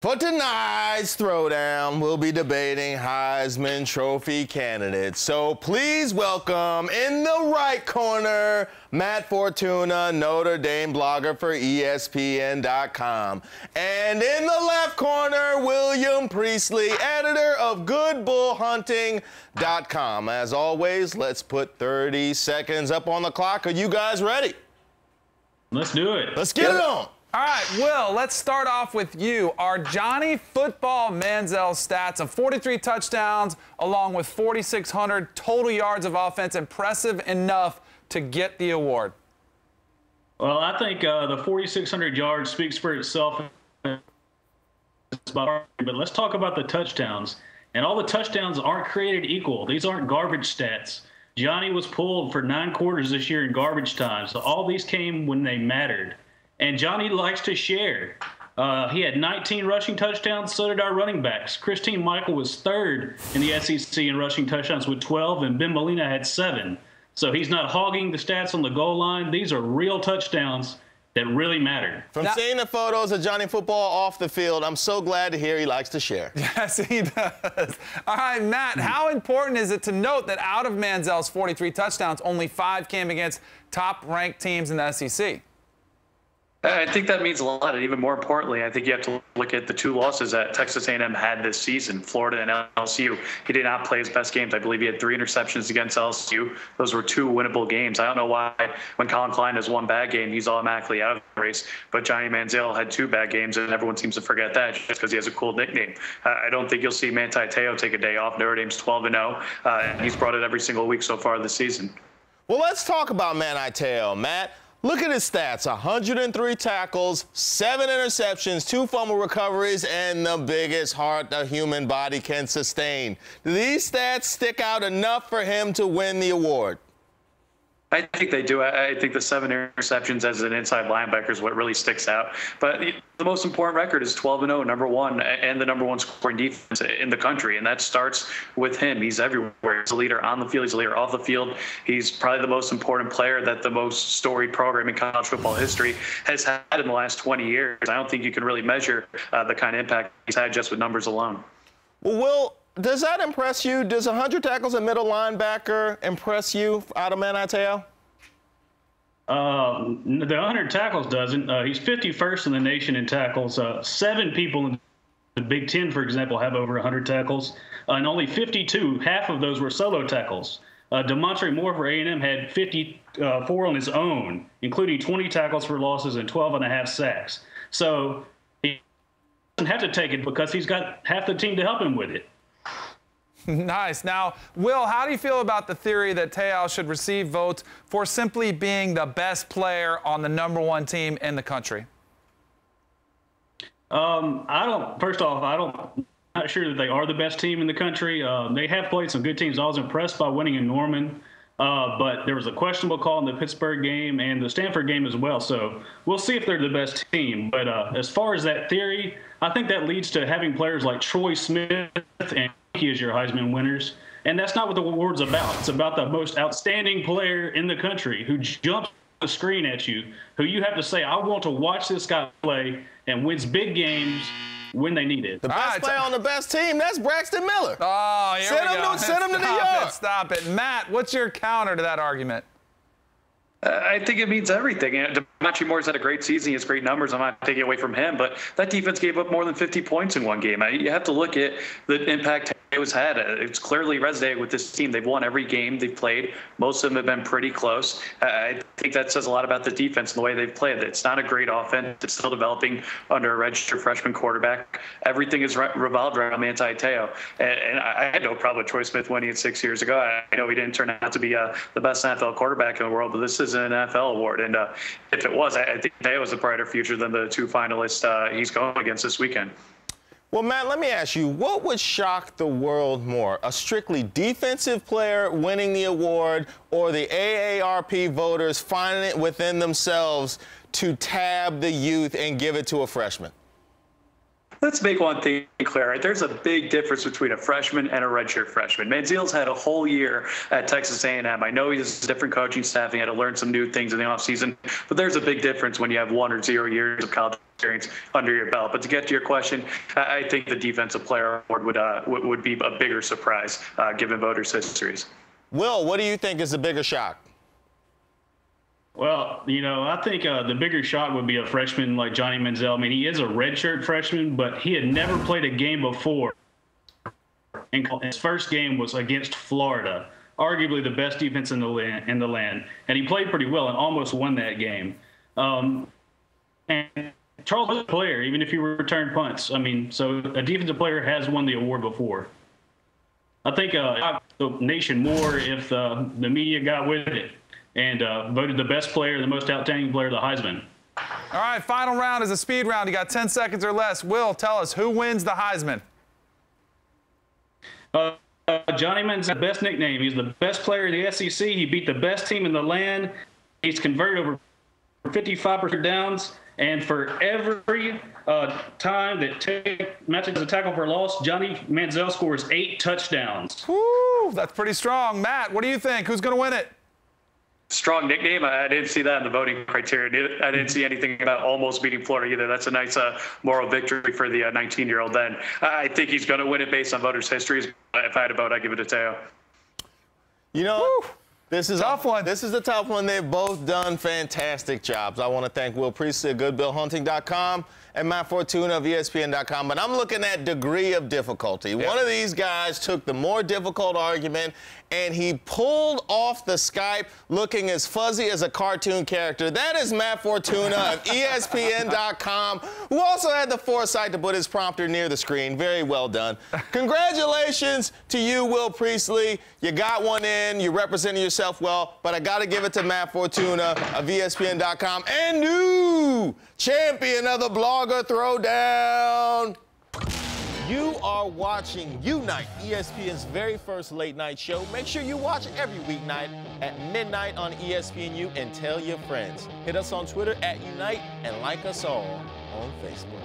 For tonight's Throwdown, we'll be debating Heisman Trophy candidates. So please welcome in the right corner, Matt Fortuna, Notre Dame blogger for ESPN.com. And in the left corner, Will Priestley, editor of GoodBullHunting.com. As always, let's put 30 seconds up on the clock. Are you guys ready? Let's do it. Let's get it on. All right, Will, let's start off with you. Are Johnny Football Manziel's stats of 43 touchdowns along with 4,600 total yards of offense impressive enough to get the award? Well, I think the 4,600 yards speaks for itself. But let's talk about the touchdowns. And all the touchdowns aren't created equal. These aren't garbage stats. Johnny was pulled for 9 quarters this year in garbage time. So all these came when they mattered. And Johnny likes to share. He had 19 rushing touchdowns, so did our running backs. Christine Michael was 3rd in the SEC in rushing touchdowns with 12, and Ben Molina had 7. So he's not hogging the stats on the goal line. These are real touchdowns that really matter. From seeing the photos of Johnny Football off the field, I'm so glad to hear he likes to share. Yes, he does. All right, Matt, how important is it to note that out of Manziel's 43 touchdowns, only 5 came against top-ranked teams in the SEC? I think that means a lot, and even more importantly, I think you have to look at the 2 losses that Texas A&M had this season, Florida and LSU. He did not play his best games. I believe he had 3 interceptions against LSU. Those were 2 winnable games. I don't know why when Colin Klein has 1 bad game, he's automatically out of the race, but Johnny Manziel had 2 bad games, and everyone seems to forget that just because he has a cool nickname. I don't think you'll see Manti Te'o take a day off. Notre Dame's 12-0, and he's brought it every single week so far this season. Well, let's talk about Manti Te'o, Matt. Look at his stats, 103 tackles, 7 interceptions, 2 fumble recoveries, and the biggest heart the human body can sustain. Do these stats stick out enough for him to win the award? I think they do. I think the 7 interceptions as an inside linebacker is what really sticks out. But the most important record is 12-0, number 1, and the number 1 scoring defense in the country. And that starts with him. He's everywhere. He's a leader on the field. He's a leader off the field. He's probably the most important player that the most storied program in college football history has had in the last 20 years. I don't think you can really measure the kind of impact he's had just with numbers alone. Well, Will, does that impress you? Does 100 tackles a middle linebacker impress you out of Manti Te'o? The 100 tackles doesn't. He's 51st in the nation in tackles. 7 people in the Big Ten, for example, have over 100 tackles, and only 52, half of those were solo tackles. DeMontre Moore for A&M had 54 on his own, including 20 tackles for losses and 12.5 sacks. So he doesn't have to take it because he's got half the team to help him with it. Nice. Now, Will, how do you feel about the theory that Te'o should receive votes for simply being the best player on the number 1 team in the country? First off, I'm not sure that they are the best team in the country. They have played some good teams. I was impressed by winning in Norman, but there was a questionable call in the Pittsburgh game and the Stanford game as well. So we'll see if they're the best team. But as far as that theory, I think that leads to having players like Troy Smith and he is your Heisman winners. And that's not what the award's about. It's about the most outstanding player in the country who jumps the screen at you, who you have to say, I want to watch this guy play and wins big games when they need it. The best player on the best team, that's Braxton Miller. Oh, here we go. Send him to New York. Stop it. Matt, what's your counter to that argument? I think it means everything. DeMontre Moore's had a great season. He has great numbers. I'm not taking it away from him, but that defense gave up more than 50 points in 1 game. You have to look at the impact Te'o's had. It's clearly resonated with this team. They've won every game they've played. Most of them have been pretty close. I think that says a lot about the defense and the way they've played. It's not a great offense. It's still developing under a registered freshman quarterback. Everything is revolved around Manti Te'o. And I had no problem with Troy Smith winning it 6 years ago. I know he didn't turn out to be the best NFL quarterback in the world, but this is an NFL award. And if it was, I think Te'o has a brighter future than the 2 finalists he's going against this weekend. Well, Matt, let me ask you, what would shock the world more? A strictly defensive player winning the award or the AARP voters finding it within themselves to tab the youth and give it to a freshman? Let's make one thing clear. Right? There's a big difference between a freshman and a redshirt freshman. Manziel's had a whole year at Texas A&M. I know he has a different coaching staff. He had to learn some new things in the offseason, but there's a big difference when you have 1 or 0 years of college experience under your belt. But to get to your question, I think the Defensive Player Award would be a bigger surprise given voters' histories. Will, what do you think is the bigger shock? Well, I think the bigger shock would be a freshman like Johnny Manziel. I mean, he is a redshirt freshman, but he had never played a game before. And his first game was against Florida, arguably the best defense in the land. And he played pretty well and almost won that game. And Charles was a player, even if he returned punts. I mean, so a defensive player has won the award before. I think the nation more if the media got with it and voted the best player, the most outstanding player, the Heisman. All right, final round is a speed round. You got 10 seconds or less. Will, tell us, who wins the Heisman? Johnny Manziel, best nickname. He's the best player in the SEC. He beat the best team in the land. He's converted over 55% downs. And for every time that matches a tackle for a loss, Johnny Manziel scores 8 touchdowns. Woo, that's pretty strong. Matt, what do you think? Who's going to win it? Strong nickname. I didn't see that in the voting criteria. I didn't see anything about almost beating Florida either. That's a nice moral victory for the 19-year-old then. I think he's going to win it based on voters' histories. If I had a vote, I'd give it to Te'o. Woo. This is tough one. This is a tough one. They've both done fantastic jobs. I want to thank Will Priestley of GoodBillHunting.com and Matt Fortuna of ESPN.com. But I'm looking at degree of difficulty. Yeah. One of these guys took the more difficult argument, and he pulled off the Skype looking as fuzzy as a cartoon character. That is Matt Fortuna of ESPN.com, who also had the foresight to put his prompter near the screen. Very well done. Congratulations to you, Will Priestley. You got one in. You represented yourself well, but I got to give it to Matt Fortuna of ESPN.com and new champion of the Blogger Throwdown. You are watching Unite, ESPN's very first late-night show. Make sure you watch it every weeknight at midnight on ESPNU and tell your friends. Hit us on Twitter at Unite and like us all on Facebook.